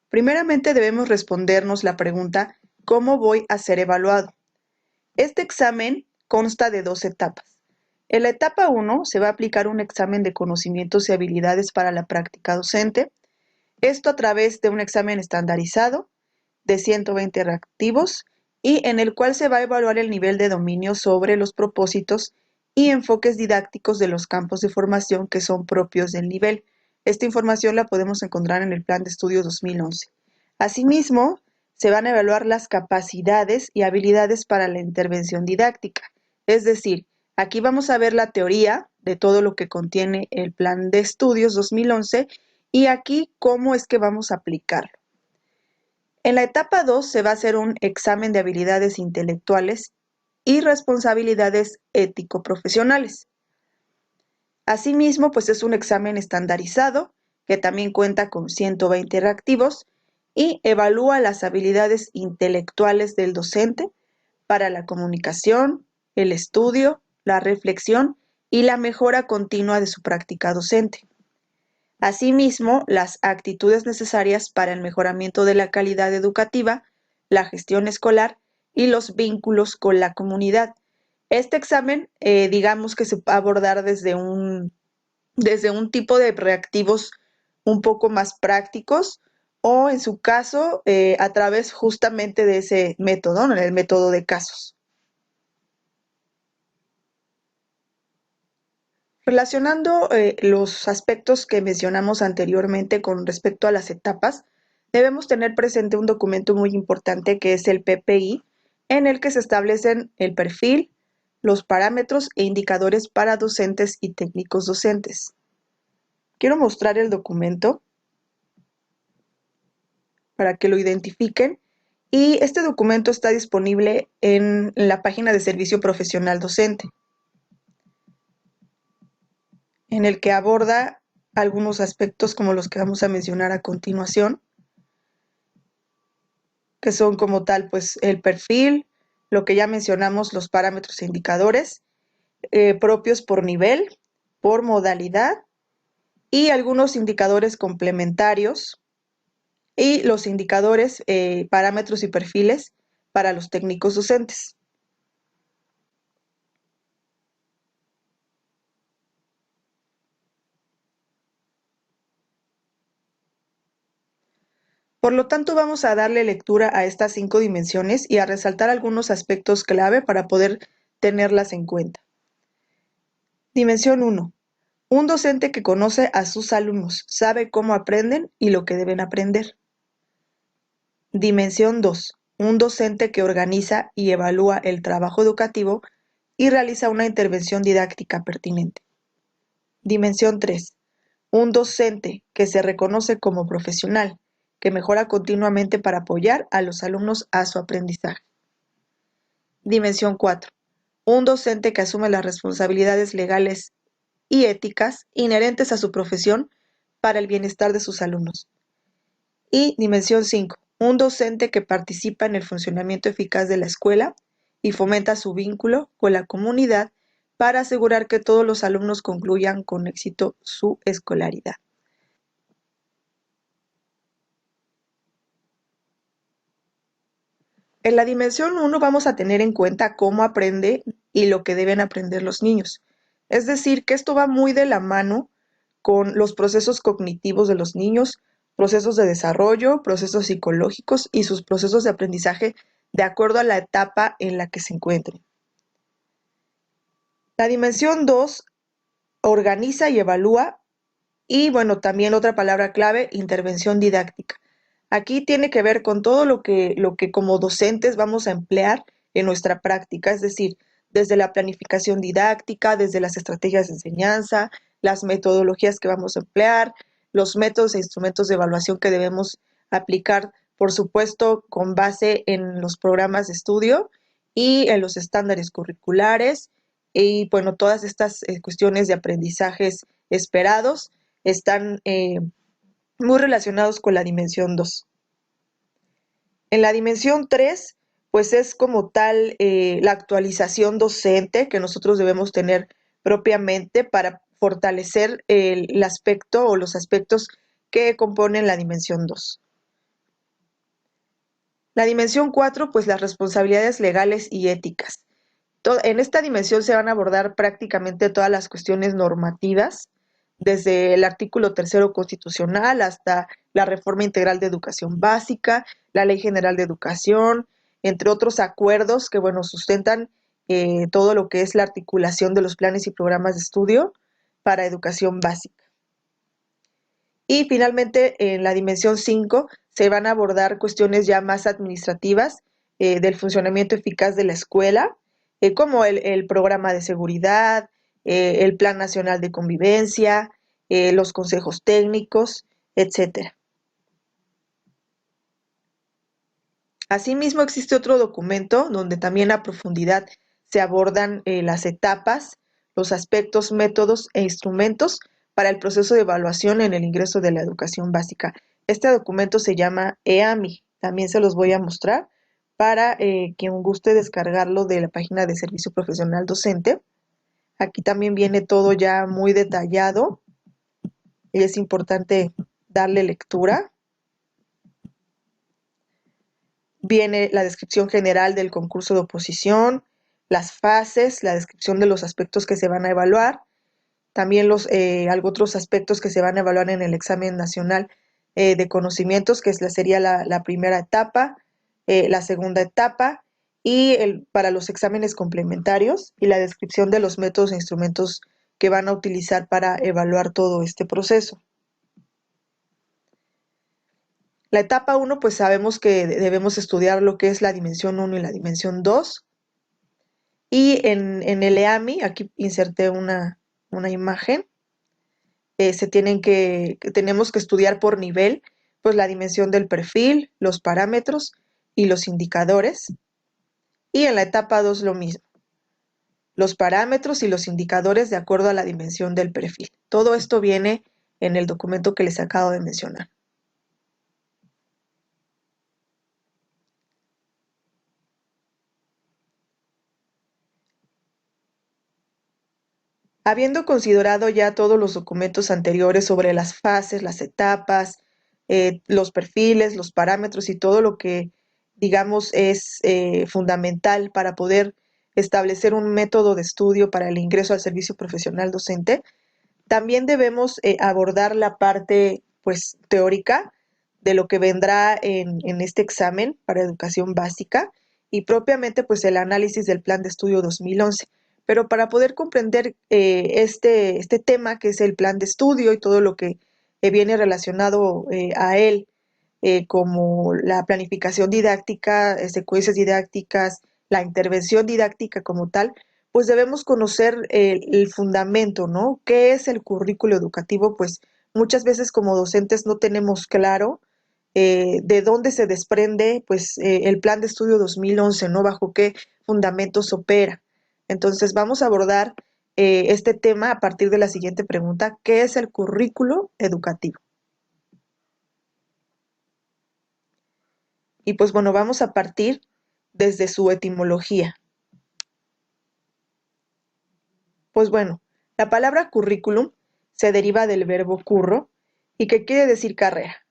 Primeramente debemos respondernos la pregunta ¿cómo voy a ser evaluado? Este examen consta de 2 etapas. En la etapa 1 se va a aplicar un examen de conocimientos y habilidades para la práctica docente, esto a través de un examen estandarizado de 120 reactivos y en el cual se va a evaluar el nivel de dominio sobre los propósitos y enfoques didácticos de los campos de formación que son propios del nivel. Esta información la podemos encontrar en el Plan de Estudios 2011. Asimismo, se van a evaluar las capacidades y habilidades para la intervención didáctica. Es decir, aquí vamos a ver la teoría de todo lo que contiene el Plan de Estudios 2011 y aquí cómo es que vamos a aplicarlo. En la etapa 2 se va a hacer un examen de habilidades intelectuales y responsabilidades ético-profesionales. Asimismo, pues es un examen estandarizado que también cuenta con 120 reactivos y evalúa las habilidades intelectuales del docente para la comunicación, el estudio, la reflexión y la mejora continua de su práctica docente. Asimismo, las actitudes necesarias para el mejoramiento de la calidad educativa, la gestión escolar y los vínculos con la comunidad. Este examen, digamos que se va a abordar desde un tipo de reactivos un poco más prácticos o en su caso a través justamente de ese método, ¿no? El método de casos. Relacionando los aspectos que mencionamos anteriormente con respecto a las etapas, debemos tener presente un documento muy importante que es el PPI, en el que se establecen el perfil, los parámetros e indicadores para docentes y técnicos docentes. Quiero mostrar el documento para que lo identifiquen y este documento está disponible en la página de Servicio Profesional Docente, en el que aborda algunos aspectos como los que vamos a mencionar a continuación, que son como tal pues el perfil, lo que ya mencionamos, los parámetros e indicadores propios por nivel, por modalidad y algunos indicadores complementarios y los indicadores, parámetros y perfiles para los técnicos docentes. Por lo tanto, vamos a darle lectura a estas 5 dimensiones y a resaltar algunos aspectos clave para poder tenerlas en cuenta. Dimensión 1. Un docente que conoce a sus alumnos, sabe cómo aprenden y lo que deben aprender. Dimensión 2. Un docente que organiza y evalúa el trabajo educativo y realiza una intervención didáctica pertinente. Dimensión 3. Un docente que se reconoce como profesional, que mejora continuamente para apoyar a los alumnos a su aprendizaje. Dimensión 4. Un docente que asume las responsabilidades legales y éticas inherentes a su profesión para el bienestar de sus alumnos. Y dimensión 5. Un docente que participa en el funcionamiento eficaz de la escuela y fomenta su vínculo con la comunidad para asegurar que todos los alumnos concluyan con éxito su escolaridad. En la dimensión 1 vamos a tener en cuenta cómo aprende y lo que deben aprender los niños. Es decir, que esto va muy de la mano con los procesos cognitivos de los niños, procesos de desarrollo, procesos psicológicos y sus procesos de aprendizaje de acuerdo a la etapa en la que se encuentren. La dimensión 2 organiza y evalúa y, bueno, también otra palabra clave, intervención didáctica. Aquí tiene que ver con todo lo que como docentes vamos a emplear en nuestra práctica, es decir, desde la planificación didáctica, desde las estrategias de enseñanza, las metodologías que vamos a emplear, los métodos e instrumentos de evaluación que debemos aplicar, por supuesto, con base en los programas de estudio y en los estándares curriculares y, bueno, todas estas cuestiones de aprendizajes esperados están muy relacionados con la dimensión 2. En la dimensión 3, pues es como tal la actualización docente que nosotros debemos tener propiamente para fortalecer el aspecto o los aspectos que componen la dimensión 2. La dimensión 4, pues las responsabilidades legales y éticas. En esta dimensión se van a abordar prácticamente todas las cuestiones normativas, desde el artículo tercero constitucional hasta la reforma integral de educación básica, la Ley General de Educación, entre otros acuerdos que, bueno, sustentan todo lo que es la articulación de los planes y programas de estudio para educación básica. Y finalmente, en la dimensión 5 se van a abordar cuestiones ya más administrativas del funcionamiento eficaz de la escuela, como el programa de seguridad, el Plan Nacional de Convivencia, los consejos técnicos, etcétera. Asimismo, existe otro documento donde también a profundidad se abordan las etapas, los aspectos, métodos e instrumentos para el proceso de evaluación en el ingreso de la educación básica. Este documento se llama EAMI. También se los voy a mostrar para quien guste descargarlo de la página de Servicio Profesional Docente. Aquí también viene todo ya muy detallado y es importante darle lectura. Viene la descripción general del concurso de oposición, las fases, la descripción de los aspectos que se van a evaluar, también otros aspectos que se van a evaluar en el examen nacional de conocimientos, que sería la primera etapa, la segunda etapa, y para los exámenes complementarios, y la descripción de los métodos e instrumentos que van a utilizar para evaluar todo este proceso. La etapa 1, pues sabemos que debemos estudiar lo que es la dimensión 1 y la dimensión 2. Y en el EAMI, aquí inserté una imagen, tenemos que estudiar por nivel, pues la dimensión del perfil, los parámetros y los indicadores. Y en la etapa 2 lo mismo, los parámetros y los indicadores de acuerdo a la dimensión del perfil. Todo esto viene en el documento que les acabo de mencionar. Habiendo considerado ya todos los documentos anteriores sobre las fases, las etapas, los perfiles, los parámetros y todo lo que, digamos, es fundamental para poder establecer un método de estudio para el ingreso al servicio profesional docente, también debemos abordar la parte, pues, teórica de lo que vendrá en este examen para educación básica y propiamente, pues, el análisis del Plan de Estudio 2011. Pero para poder comprender este tema, que es el plan de estudio y todo lo que viene relacionado a él, como la planificación didáctica, secuencias didácticas, la intervención didáctica como tal, pues debemos conocer el fundamento, ¿no? ¿Qué es el currículo educativo? Pues muchas veces como docentes no tenemos claro de dónde se desprende pues el Plan de Estudio 2011, ¿no? Bajo qué fundamentos opera. Entonces vamos a abordar este tema a partir de la siguiente pregunta: ¿qué es el currículo educativo? Y pues bueno, vamos a partir desde su etimología. Pues bueno, la palabra currículum se deriva del verbo curro y que quiere decir carrera.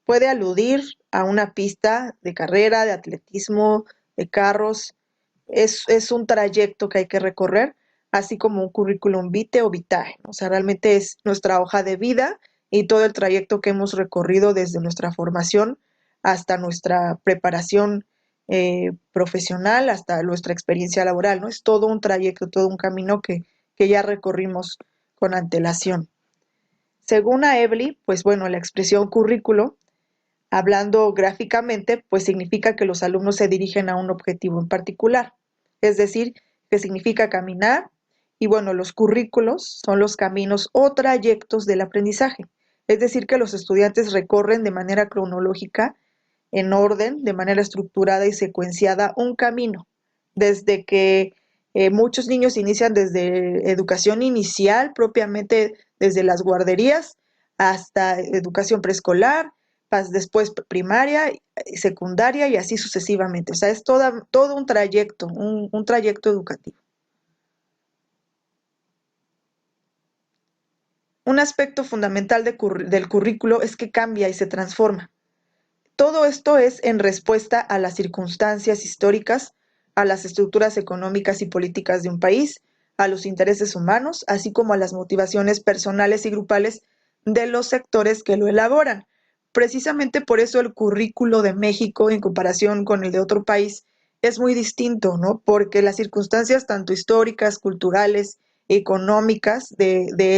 Puede aludir a una pista de carrera, de atletismo, de carros. Es un trayecto que hay que recorrer, así como un currículum vitae o vitae, ¿no? O sea, realmente es nuestra hoja de vida y todo el trayecto que hemos recorrido desde nuestra formación hasta nuestra preparación profesional, hasta nuestra experiencia laboral, ¿no? Es todo un trayecto, todo un camino que ya recorrimos con antelación. Según Aebli, pues bueno, la expresión currículo, hablando gráficamente, pues significa que los alumnos se dirigen a un objetivo en particular, es decir, que significa caminar, y bueno, los currículos son los caminos o trayectos del aprendizaje, es decir, que los estudiantes recorren de manera cronológica, en orden, de manera estructurada y secuenciada, un camino, desde que muchos niños inician desde educación inicial, propiamente desde las guarderías, hasta educación preescolar, después primaria, secundaria y así sucesivamente. O sea, es todo un trayecto, un trayecto educativo. Un aspecto fundamental del currículo es que cambia y se transforma. todo esto es en respuesta a las circunstancias históricas, a las estructuras económicas y políticas de un país, a los intereses humanos, así como a las motivaciones personales y grupales de los sectores que lo elaboran. Precisamente por eso el currículo de México en comparación con el de otro país es muy distinto, ¿no? Porque las circunstancias tanto históricas, culturales, económicas de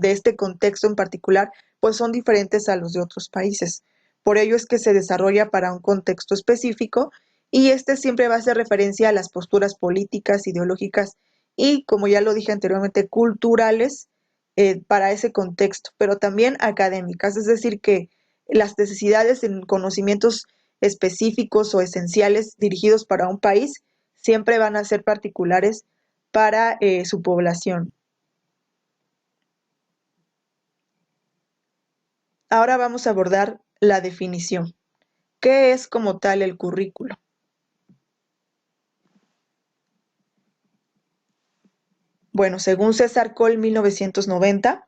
este contexto en particular, pues son diferentes a los de otros países. Por ello es que se desarrolla para un contexto específico y este siempre va a hacer referencia a las posturas políticas, ideológicas y, como ya lo dije anteriormente, culturales para ese contexto, pero también académicas, es decir, que las necesidades en conocimientos específicos o esenciales dirigidos para un país siempre van a ser particulares para su población. Ahora vamos a abordar la definición. ¿Qué es como tal el currículo? Bueno, según César Coll 1990,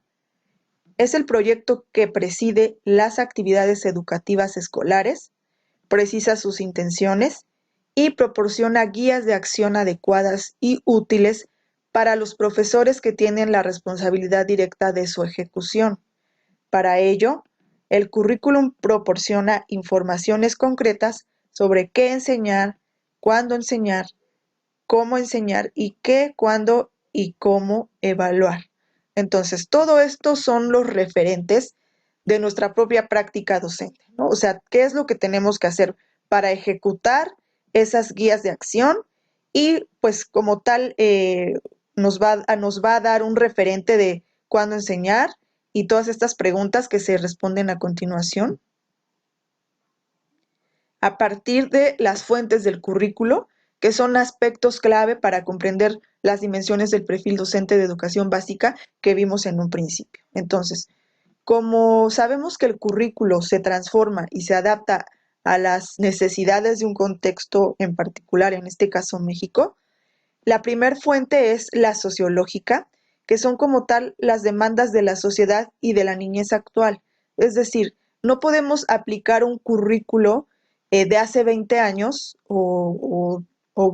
es el proyecto que preside las actividades educativas escolares, precisa sus intenciones y proporciona guías de acción adecuadas y útiles para los profesores que tienen la responsabilidad directa de su ejecución. Para ello, el currículum proporciona informaciones concretas sobre qué enseñar, cuándo enseñar, cómo enseñar y qué, cuándo y cómo evaluar. Entonces, todo esto son los referentes de nuestra propia práctica docente, ¿no? O sea, ¿qué es lo que tenemos que hacer para ejecutar esas guías de acción? Y pues como tal, nos va a dar un referente de cuándo enseñar y todas estas preguntas que se responden a continuación. A partir de las fuentes del currículo, que son aspectos clave para comprender las dimensiones del perfil docente de educación básica que vimos en un principio. Entonces, como sabemos que el currículo se transforma y se adapta a las necesidades de un contexto en particular, en este caso México, la primer fuente es la sociológica, que son como tal las demandas de la sociedad y de la niñez actual. Es decir, no podemos aplicar un currículo de hace 20 años o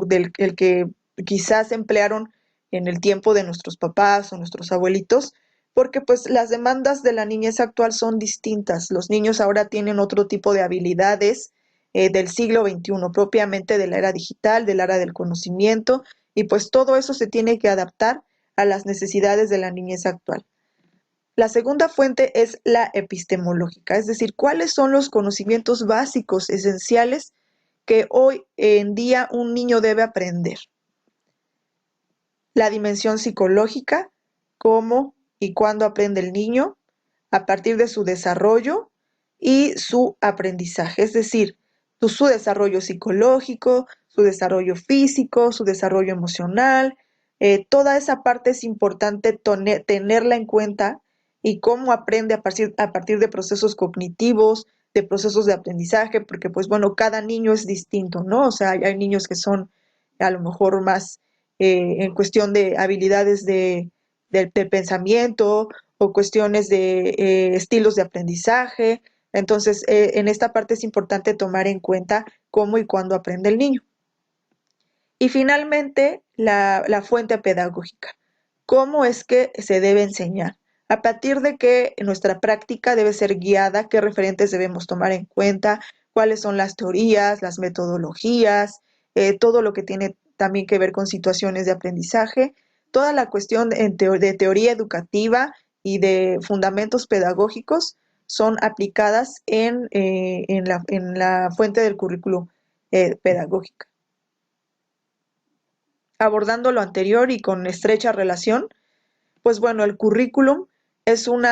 del el que quizás emplearon en el tiempo de nuestros papás o nuestros abuelitos, porque pues las demandas de la niñez actual son distintas. Los niños ahora tienen otro tipo de habilidades del siglo XXI, propiamente de la era digital, de la era del conocimiento, y pues todo eso se tiene que adaptar a las necesidades de la niñez actual. La segunda fuente es la epistemológica, es decir, cuáles son los conocimientos básicos, esenciales, que hoy en día un niño debe aprender. La dimensión psicológica, cómo y cuándo aprende el niño, a partir de su desarrollo y su aprendizaje, es decir, su desarrollo psicológico, su desarrollo físico, su desarrollo emocional, toda esa parte es importante tenerla en cuenta y cómo aprende a partir de procesos cognitivos, de procesos de aprendizaje, porque pues bueno, cada niño es distinto, ¿no? O sea, hay niños que son a lo mejor más en cuestión de habilidades de pensamiento o cuestiones de estilos de aprendizaje. Entonces, en esta parte es importante tomar en cuenta cómo y cuándo aprende el niño. Y finalmente, la fuente pedagógica. ¿Cómo es que se debe enseñar? A partir de que nuestra práctica debe ser guiada, qué referentes debemos tomar en cuenta, cuáles son las teorías, las metodologías, todo lo que tiene también que ver con situaciones de aprendizaje, toda la cuestión de teoría educativa y de fundamentos pedagógicos son aplicadas en la fuente del currículo pedagógica. Abordando lo anterior y con estrecha relación, pues bueno, el currículum es un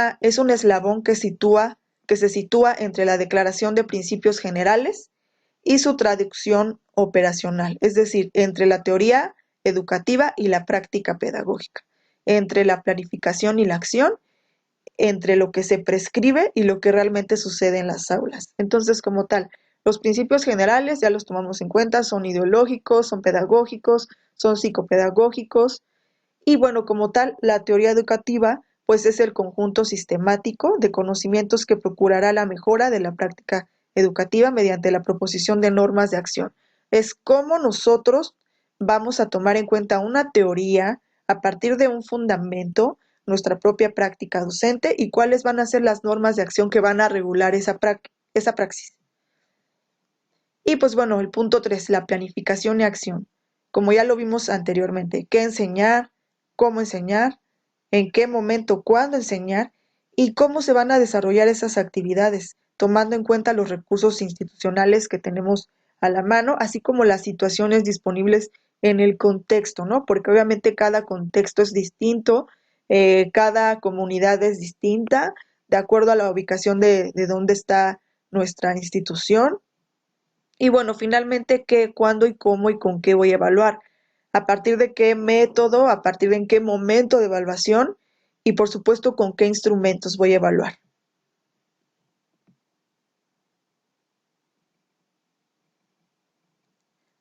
eslabón que se sitúa entre la declaración de principios generales y su traducción operacional, es decir, entre la teoría educativa y la práctica pedagógica, entre la planificación y la acción, entre lo que se prescribe y lo que realmente sucede en las aulas. Entonces, como tal, los principios generales ya los tomamos en cuenta, son ideológicos, son pedagógicos, son psicopedagógicos, y bueno, como tal, la teoría educativa pues es el conjunto sistemático de conocimientos que procurará la mejora de la práctica educativa mediante la proposición de normas de acción. Es cómo nosotros vamos a tomar en cuenta una teoría a partir de un fundamento, nuestra propia práctica docente y cuáles van a ser las normas de acción que van a regular esa praxis. Y pues bueno, el punto 3, la planificación y acción. Como ya lo vimos anteriormente, qué enseñar, cómo enseñar, en qué momento, cuándo enseñar y cómo se van a desarrollar esas actividades, tomando en cuenta los recursos institucionales que tenemos a la mano, así como las situaciones disponibles en el contexto, ¿no? Porque obviamente cada contexto es distinto, cada comunidad es distinta, de acuerdo a la ubicación de dónde está nuestra institución. Y bueno, finalmente, qué, cuándo y cómo y con qué voy a evaluar, a partir de qué método, a partir de en qué momento de evaluación y por supuesto con qué instrumentos voy a evaluar.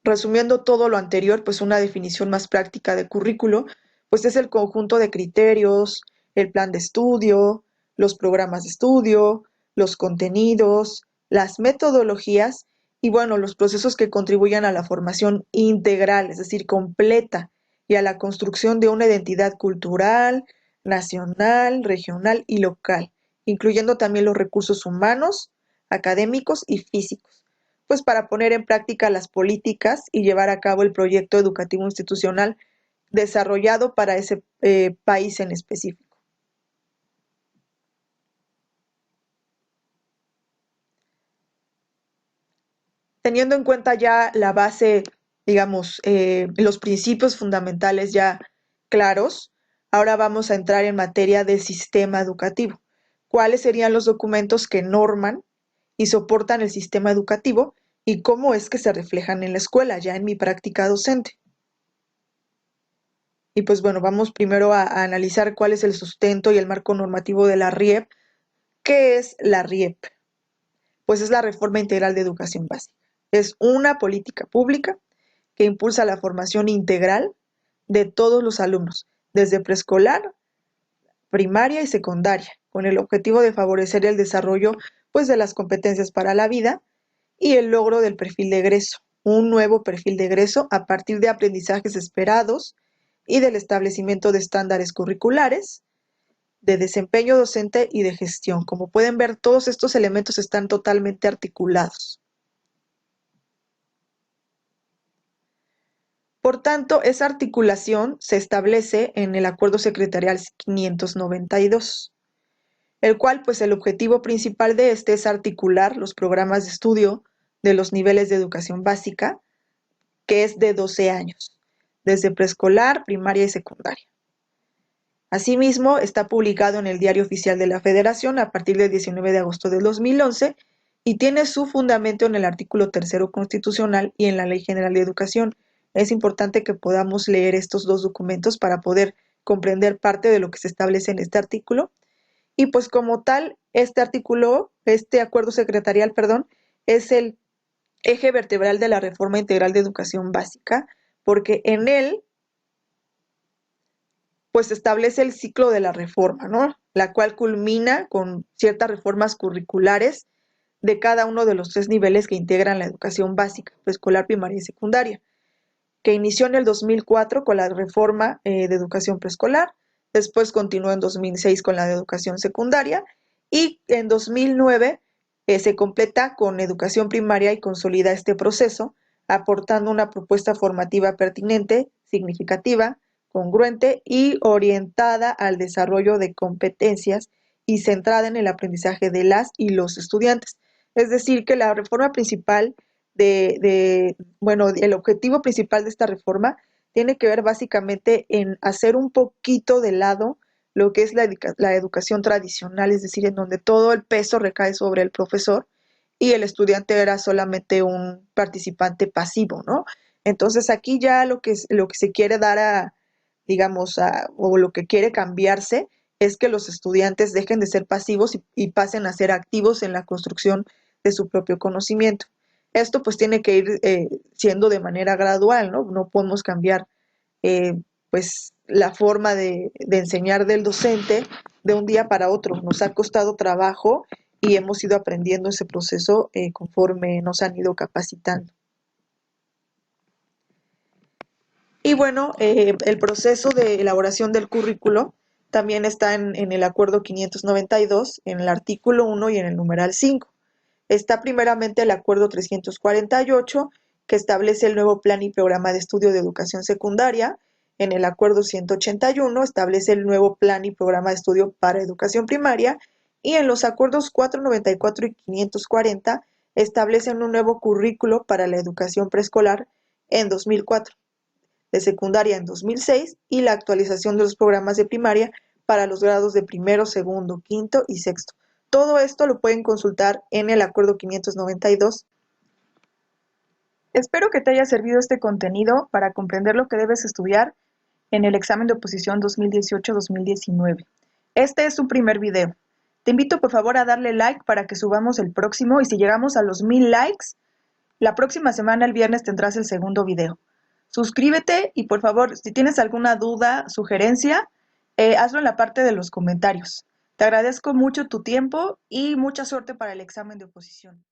Resumiendo todo lo anterior, pues una definición más práctica de currículo, pues es el conjunto de criterios, el plan de estudio, los programas de estudio, los contenidos, las metodologías y bueno, los procesos que contribuyan a la formación integral, es decir, completa, y a la construcción de una identidad cultural, nacional, regional y local, incluyendo también los recursos humanos, académicos y físicos pues para poner en práctica las políticas y llevar a cabo el proyecto educativo institucional desarrollado para ese país en específico. Teniendo en cuenta ya la base, digamos, los principios fundamentales ya claros, ahora vamos a entrar en materia de sistema educativo. ¿Cuáles serían los documentos que norman y soportan el sistema educativo y cómo es que se reflejan en la escuela, ya en mi práctica docente? Y pues bueno, vamos primero a analizar cuál es el sustento y el marco normativo de la RIEP. ¿Qué es la RIEP? Pues es la Reforma Integral de Educación Básica. Es una política pública que impulsa la formación integral de todos los alumnos, desde preescolar, primaria y secundaria, con el objetivo de favorecer el desarrollo pues, de las competencias para la vida y el logro del perfil de egreso, un nuevo perfil de egreso a partir de aprendizajes esperados y del establecimiento de estándares curriculares, de desempeño docente y de gestión. Como pueden ver, todos estos elementos están totalmente articulados. Por tanto, esa articulación se establece en el Acuerdo Secretarial 592, el cual, pues el objetivo principal de este es articular los programas de estudio de los niveles de educación básica, que es de 12 años, desde preescolar, primaria y secundaria. Asimismo, está publicado en el Diario Oficial de la Federación a partir del 19 de agosto del 2011 y tiene su fundamento en el artículo 3º constitucional y en la Ley General de Educación. Es importante que podamos leer estos dos documentos para poder comprender parte de lo que se establece en este artículo. Y pues como tal, este artículo, este acuerdo secretarial, perdón, es el eje vertebral de la Reforma Integral de Educación Básica, porque en él pues establece el ciclo de la reforma, ¿no? La cual culmina con ciertas reformas curriculares de cada uno de los 3 niveles que integran la educación básica, preescolar, primaria y secundaria, que inició en el 2004 con la reforma de educación preescolar, después continuó en 2006 con la de educación secundaria y en 2009 se completa con educación primaria y consolida este proceso, aportando una propuesta formativa pertinente, significativa, congruente y orientada al desarrollo de competencias y centrada en el aprendizaje de las y los estudiantes. Es decir, que la reforma principal bueno, el objetivo principal de esta reforma tiene que ver básicamente en hacer un poquito de lado lo que es la educación tradicional, es decir, en donde todo el peso recae sobre el profesor y el estudiante era solamente un participante pasivo, ¿no? Entonces aquí ya lo que se quiere dar digamos, o lo que quiere cambiarse es que los estudiantes dejen de ser pasivos y pasen a ser activos en la construcción de su propio conocimiento. Esto pues tiene que ir siendo de manera gradual, ¿no? No podemos cambiar eh, pues la forma de enseñar del docente de un día para otro. Nos ha costado trabajo y hemos ido aprendiendo ese proceso conforme nos han ido capacitando. Y bueno, el proceso de elaboración del currículo también está en el acuerdo 592, en el artículo 1 y en el numeral 5. Está primeramente el acuerdo 348, que establece el nuevo plan y programa de estudio de educación secundaria. En el acuerdo 181 establece el nuevo plan y programa de estudio para educación primaria. Y en los acuerdos 494 y 540 establecen un nuevo currículo para la educación preescolar en 2004, de secundaria en 2006 y la actualización de los programas de primaria para los grados de primero, segundo, quinto y sexto. Todo esto lo pueden consultar en el acuerdo 592. Espero que te haya servido este contenido para comprender lo que debes estudiar en el examen de oposición 2018-2019. Este es un primer video. Te invito por favor a darle like para que subamos el próximo, y si llegamos a los 1000 likes, la próxima semana, el viernes, tendrás el segundo video. Suscríbete y por favor, si tienes alguna duda, sugerencia, hazlo en la parte de los comentarios. Te agradezco mucho tu tiempo y mucha suerte para el examen de oposición.